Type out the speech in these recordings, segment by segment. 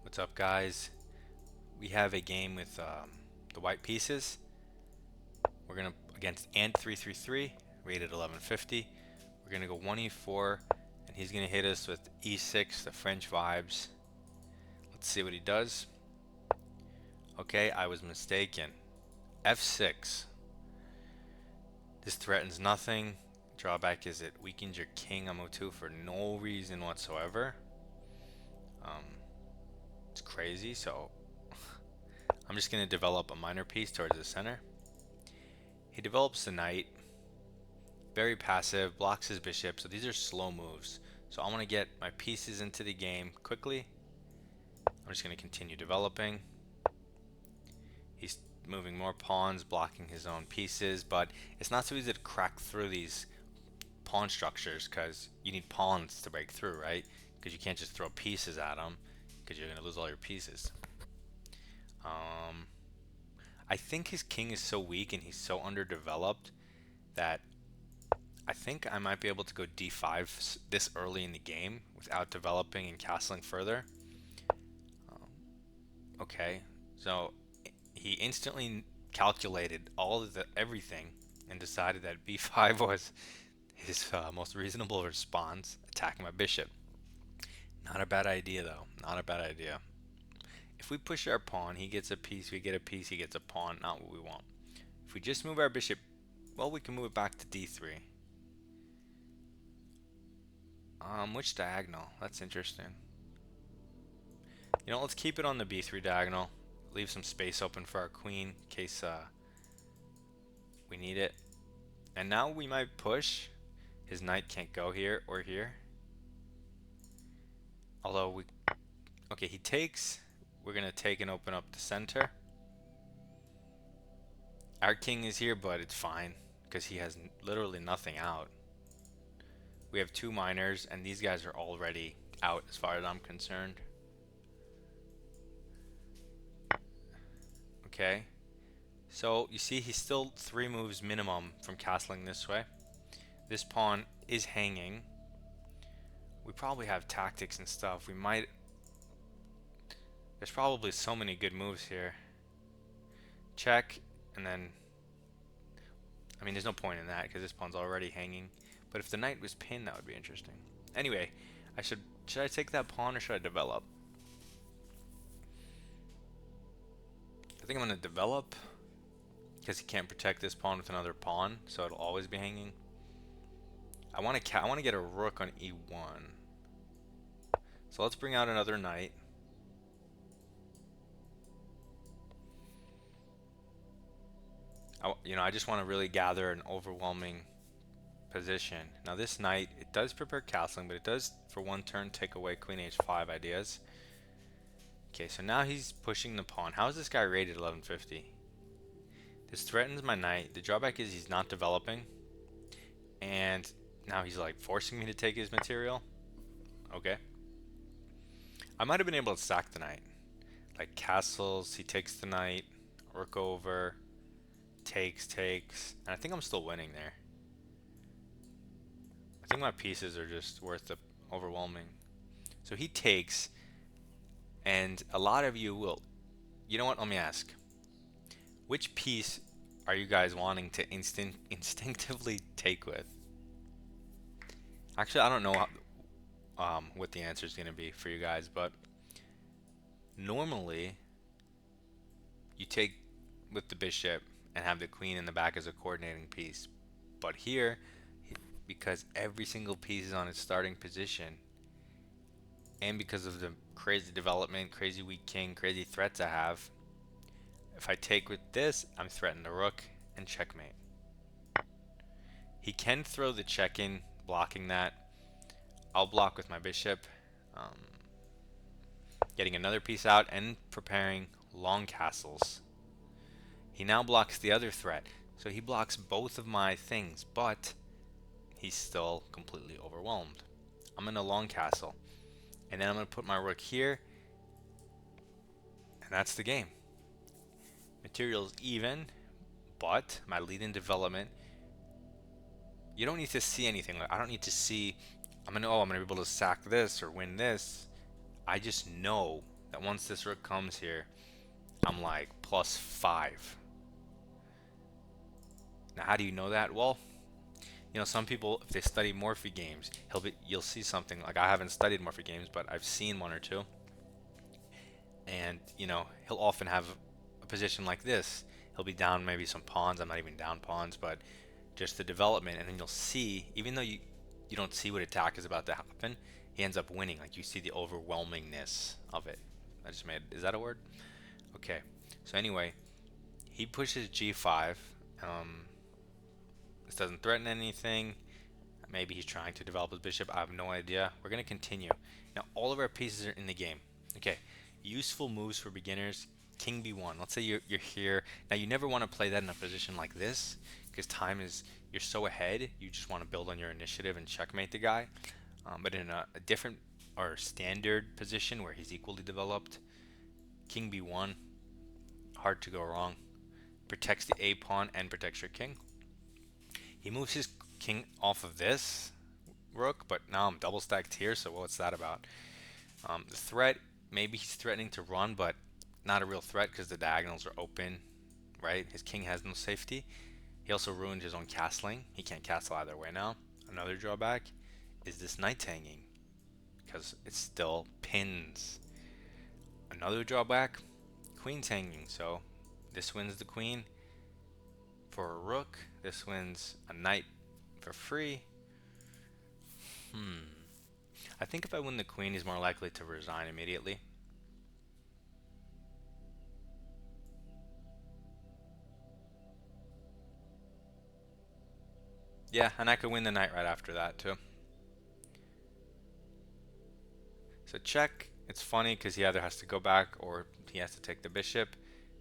What's up, guys? We have a game with the white pieces. We're gonna against Ant333, rated 1150. We're gonna go 1e4, and he's gonna hit us with e6, the French vibes. Let's see what he does. Okay, I was mistaken. f6. This threatens nothing. Drawback is it weakens your king on move 2 for no reason whatsoever. It's crazy, so I'm just gonna develop a minor piece towards the center. He develops the knight. Very passive, blocks his bishop, so these are slow moves. So I want to get my pieces into the game quickly. I'm just going to continue developing. He's moving more pawns, blocking his own pieces, but it's not so easy to crack through these pawn structures because you need pawns to break through, right? Because you can't just throw pieces at them because you're going to lose all your pieces. I think his king is so weak and he's so underdeveloped that I think I might be able to go d5 this early in the game without developing and castling further. Okay, so he instantly calculated all of everything and decided that b5 was his most reasonable response, attacking my bishop. Not a bad idea though, not a bad idea. If we push our pawn, he gets a piece, we get a piece, he gets a pawn, not what we want. If we just move our bishop, well, we can move it back to d3. Which diagonal? That's interesting. You know, let's keep it on the b3 diagonal. Leave some space open for our queen in case we need it. And now we might push. His knight can't go here or here. Although we... Okay, he takes. We're going to take and open up the center. Our king is here, but it's fine because he has literally nothing out. We have two minors, and these guys are already out as far as I'm concerned. Okay. So, you see, he's still 3 moves minimum from castling this way. This pawn is hanging. We probably have tactics and stuff. We might... There's probably so many good moves here. Check, and then... I mean, there's no point in that, because this pawn's already hanging. But if the knight was pinned, that would be interesting. Anyway, should I take that pawn, or should I develop? I think I'm going to develop, because he can't protect this pawn with another pawn, so it'll always be hanging. I want to get a rook on e1. So let's bring out another knight. I just want to really gather an overwhelming position. Now this knight, it does prepare castling, but it does for one turn take away queen h5 ideas. Okay, so now he's pushing the pawn. How is this guy rated 1150? This threatens my knight. The drawback is he's not developing, and now he's like forcing me to take his material. Okay, I might have been able to sack the knight, like castles. He takes the knight, rook over, takes, and I think I'm still winning there. I think my pieces are just worth the overwhelming. So he takes, and a lot of you will... You know what? Let me ask. Which piece are you guys wanting to instinctively take with? Actually, I don't know what the answer is going to be for you guys, but normally you take with the bishop and have the queen in the back as a coordinating piece. But here, because every single piece is on its starting position, and because of the crazy development, crazy weak king, crazy threats I have, if I take with this, I'm threatening the rook and checkmate. He can throw the check in, blocking that. I'll block with my bishop, getting another piece out and preparing long castles. He now blocks the other threat, so he blocks both of my things, but he's still completely overwhelmed. I'm in a long castle, and then I'm going to put my rook here, and that's the game. Material's even, but my lead in development, you don't need to see anything. I don't need to see, I'm gonna be able to sack this or win this. I just know that once this rook comes here, I'm like +5. Now, how do you know that? Well, you know, some people, if they study Morphy games, you'll see something like, I haven't studied Morphy games, but I've seen one or two, and you know, he'll often have a position like this. He'll be down maybe some pawns. I'm not even down pawns, but just the development, and then you'll see, even though you don't see what attack is about to happen, he ends up winning. Like, you see the overwhelmingness of it. I just made, is that a word? Okay. So anyway, he pushes g5. This doesn't threaten anything. Maybe he's trying to develop his bishop. I have no idea. We're going to continue. Now, all of our pieces are in the game. Okay, useful moves for beginners. King b1. Let's say you're here. Now, you never want to play that in a position like this, because you're so ahead. You just want to build on your initiative and checkmate the guy. But in a different or standard position where he's equally developed, king b1, hard to go wrong. Protects the a pawn and protects your king. He moves his king off of this rook, but now I'm double stacked here, so what's that about? The threat, maybe he's threatening to run, but not a real threat because the diagonals are open, right? His king has no safety. He also ruined his own castling. He can't castle either way now. Another drawback is this knight hanging, because it's still pins. Another drawback, queen's hanging, so this wins the queen for a rook. This wins a knight for free. I think if I win the queen, he's more likely to resign immediately. Yeah, and I could win the knight right after that too. So check. It's funny because he either has to go back or he has to take the bishop,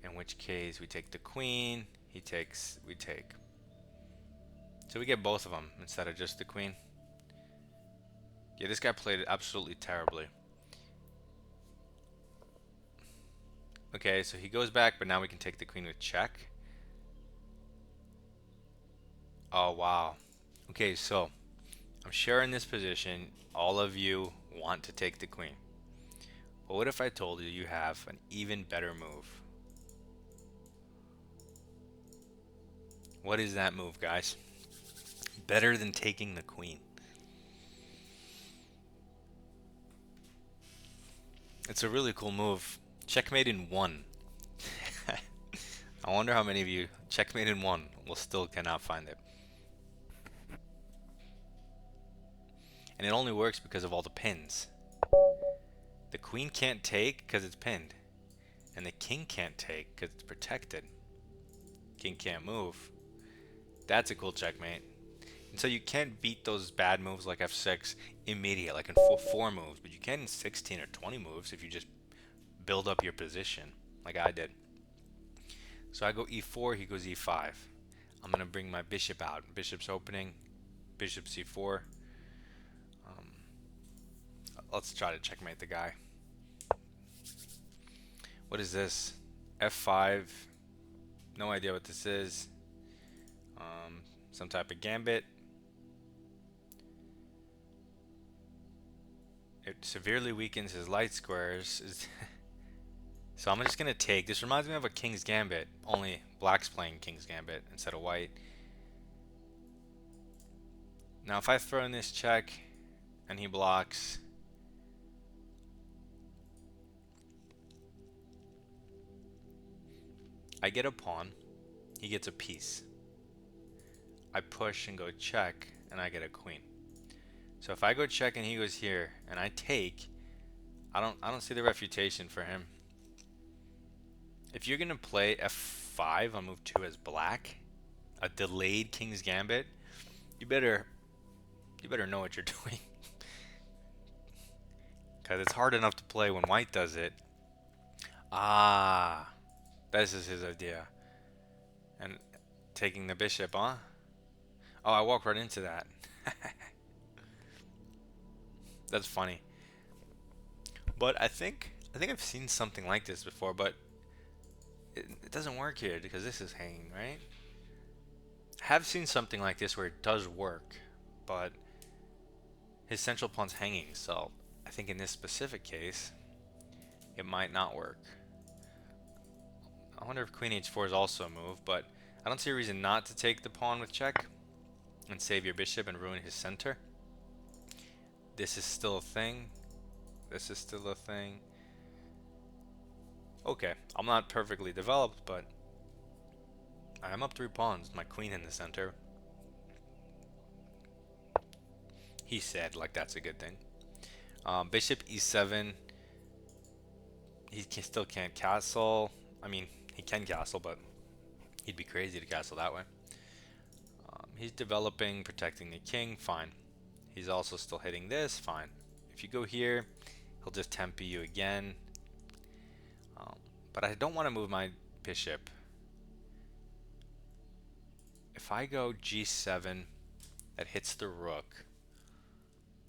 in which case we take the queen, he takes, we take. So we get both of them instead of just the queen. Yeah, this guy played it absolutely terribly. Okay, so he goes back, but now we can take the queen with check. Oh, wow. Okay, so I'm sharing this position. All of you want to take the queen. But what if I told you you have an even better move? What is that move, guys? Better than taking the queen. It's a really cool move. Checkmate in 1. I wonder how many of you checkmate in 1 will still cannot find it. And it only works because of all the pins. The queen can't take because it's pinned. And the king can't take because it's protected. King can't move. That's a cool checkmate. And so you can't beat those bad moves like f6 immediate, like in 4 moves, but you can in 16 or 20 moves if you just build up your position, like I did. So I go e4, he goes e5. I'm going to bring my bishop out. Bishop's opening, bishop c4. Let's try to checkmate the guy. What is this? f5. No idea what this is. Some type of gambit. It severely weakens his light squares. So I'm just going to take. This reminds me of a King's Gambit, only black's playing King's Gambit instead of white. Now if I throw in this check and he blocks, I get a pawn, he gets a piece. I push and go check and I get a queen. So if I go check and he goes here and I take, I don't see the refutation for him. If you're gonna play f5 on move 2 as black, a delayed King's Gambit, you better know what you're doing. Because it's hard enough to play when white does it. Ah, this is his idea. And taking the bishop, huh? Oh, I walked right into that. That's funny. But I think I've seen something like this before, but it doesn't work here because this is hanging, right? I have seen something like this where it does work, but his central pawn's hanging, so I think in this specific case, it might not work. I wonder if queen h4 is also a move, but I don't see a reason not to take the pawn with check and save your bishop and ruin his center. This is still a thing. This is still a thing. Okay, I'm not perfectly developed, but I'm up 3 pawns, my queen in the center. He said, like, that's a good thing. Bishop e7. Still can't castle. I mean, he can castle, but he'd be crazy to castle that way. He's developing, protecting the king, fine. He's also still hitting this, fine. If you go here, he'll just tempo you again. But I don't want to move my bishop. If I go g7, that hits the rook,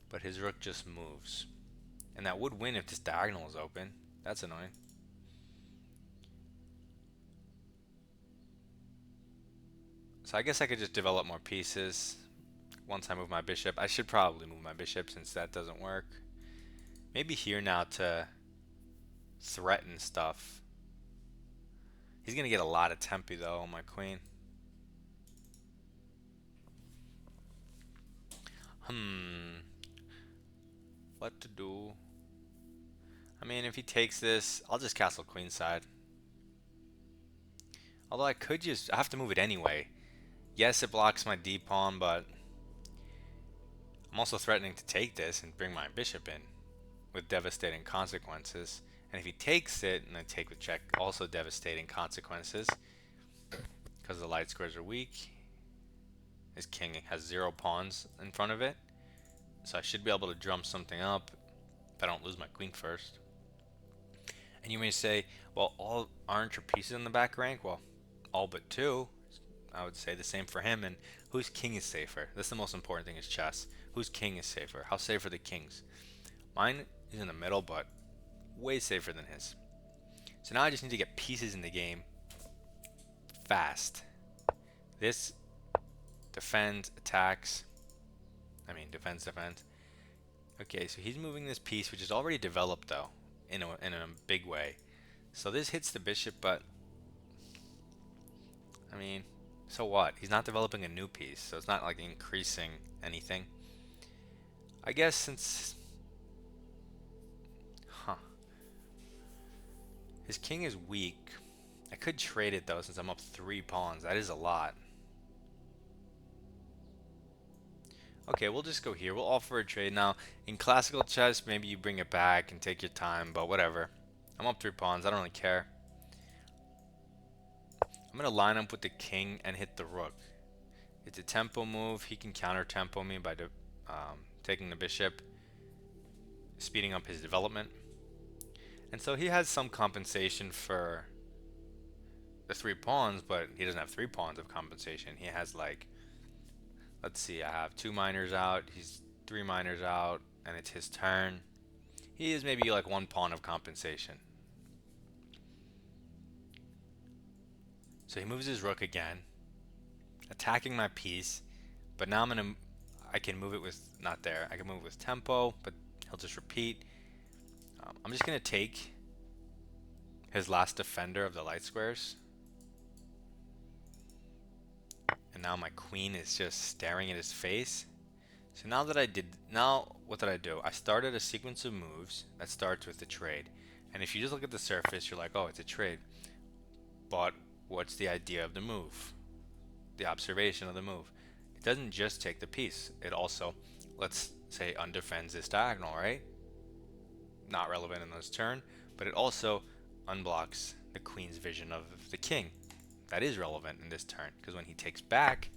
but his rook just moves. And that would win if this diagonal is open. That's annoying. So I guess I could just develop more pieces once I move my bishop. I should probably move my bishop since that doesn't work. Maybe here now to threaten stuff. He's going to get a lot of tempi though on my queen. What to do? I mean, if he takes this, I'll just castle queenside. Although I have to move it anyway. Yes, it blocks my d pawn, but I'm also threatening to take this and bring my bishop in with devastating consequences. And if he takes it and I take with check, also devastating consequences because the light squares are weak. His king has 0 pawns in front of it, so I should be able to drum something up if I don't lose my queen first. And you may say, well, aren't your pieces in the back rank? Well, all but 2. I would say the same for him. And whose king is safer? That's the most important thing is chess. Whose king is safer? How safe are the kings? Mine is in the middle, but way safer than his. So now I just need to get pieces in the game fast. This defends, attacks. I mean, defends. Okay, so he's moving this piece, which is already developed, though, in a big way. So this hits the bishop, but I mean, so what? He's not developing a new piece, so it's not like increasing anything. I guess since... His king is weak. I could trade it, though, since I'm up 3 pawns. That is a lot. Okay, we'll just go here. We'll offer a trade. Now, in classical chess, maybe you bring it back and take your time, but whatever. I'm up 3 pawns. I don't really care. I'm going to line up with the king and hit the rook. It's a tempo move. He can counter tempo me by taking the bishop, speeding up his development. And so he has some compensation for the 3 pawns, but he doesn't have 3 pawns of compensation. He has like, let's see, I have 2 minors out, he's 3 minors out, and it's his turn. He is maybe like 1 pawn of compensation. So he moves his rook again, attacking my piece, but now I can move it with, not there, I can move it with tempo, but he'll just repeat. I'm just going to take his last defender of the light squares. And now my queen is just staring at his face. So now what did I do? I started a sequence of moves that starts with the trade. And if you just look at the surface, you're like, oh, it's a trade. But what's the idea of the move? The observation of the move. It doesn't just take the piece. It also, let's say, undefends this diagonal, right? Not relevant in this turn, but it also unblocks the queen's vision of the king. That is relevant in this turn, because when he takes back,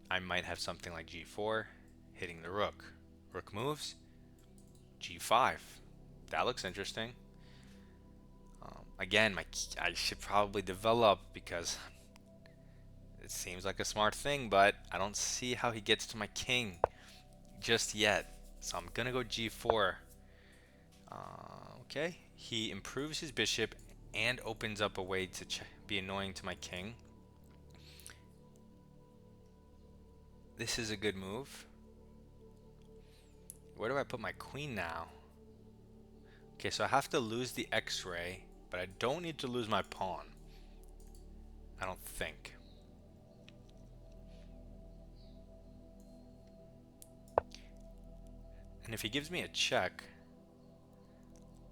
I might have something like g4 hitting the rook. Rook moves, g5. That looks interesting. Again, I should probably develop because it seems like a smart thing, but I don't see how he gets to my king just yet. So I'm gonna go g4. Okay, he improves his bishop and opens up a way to be annoying to my king. This is a good move. Where do I put my queen now? Okay, so I have to lose the X-ray, but I don't need to lose my pawn. I don't think. And if he gives me a check,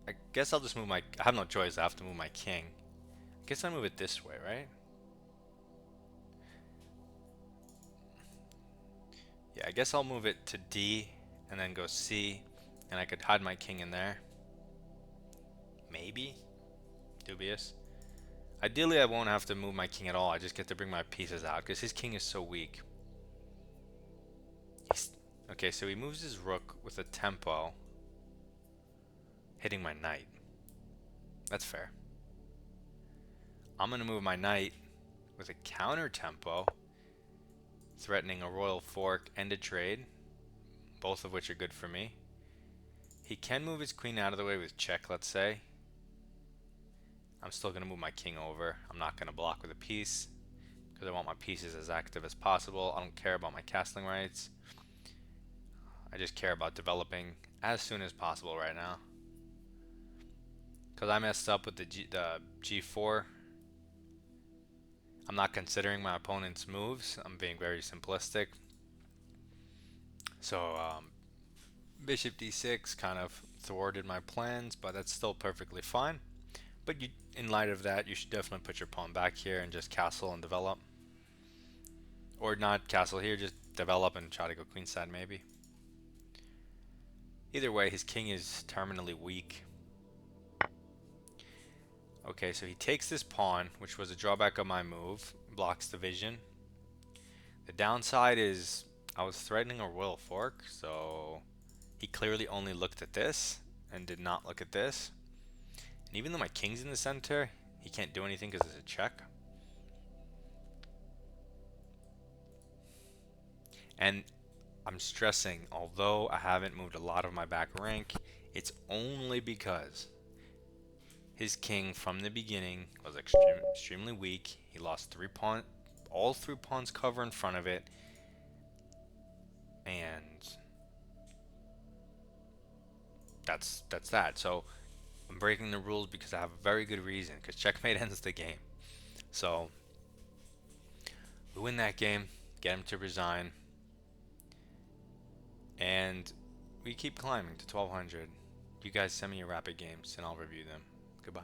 I guess I'll just move my... I have no choice, I have to move my king. I guess I move it this way, right? Yeah, I guess I'll move it to D and then go C, and I could hide my king in there. Maybe? Dubious. Ideally, I won't have to move my king at all. I just get to bring my pieces out because his king is so weak. Okay, so he moves his rook with a tempo, hitting my knight. That's fair. I'm going to move my knight with a counter tempo, threatening a royal fork and a trade, both of which are good for me. He can move his queen out of the way with check, let's say. I'm still going to move my king over. I'm not going to block with a piece because I want my pieces as active as possible. I don't care about my castling rights. I just care about developing as soon as possible right now. Because I messed up with the G4. I'm not considering my opponent's moves. I'm being very simplistic. So bishop d6 kind of thwarted my plans, but that's still perfectly fine. But in light of that, you should definitely put your pawn back here and just castle and develop. Or not castle here, just develop and try to go queenside maybe. Either way, his king is terminally weak. Okay, so he takes this pawn, which was a drawback of my move, blocks the vision. The downside is I was threatening a royal fork, so he clearly only looked at this and did not look at this. And even though my king's in the center, he can't do anything because it's a check. And I'm stressing, although I haven't moved a lot of my back rank, it's only because his king from the beginning was extremely weak. He lost all 3 pawns cover in front of it, and that's that. So I'm breaking the rules because I have a very good reason, because checkmate ends the game. So we win that game, get him to resign, and we keep climbing to 1200. You guys send me your rapid games and I'll review them. Goodbye.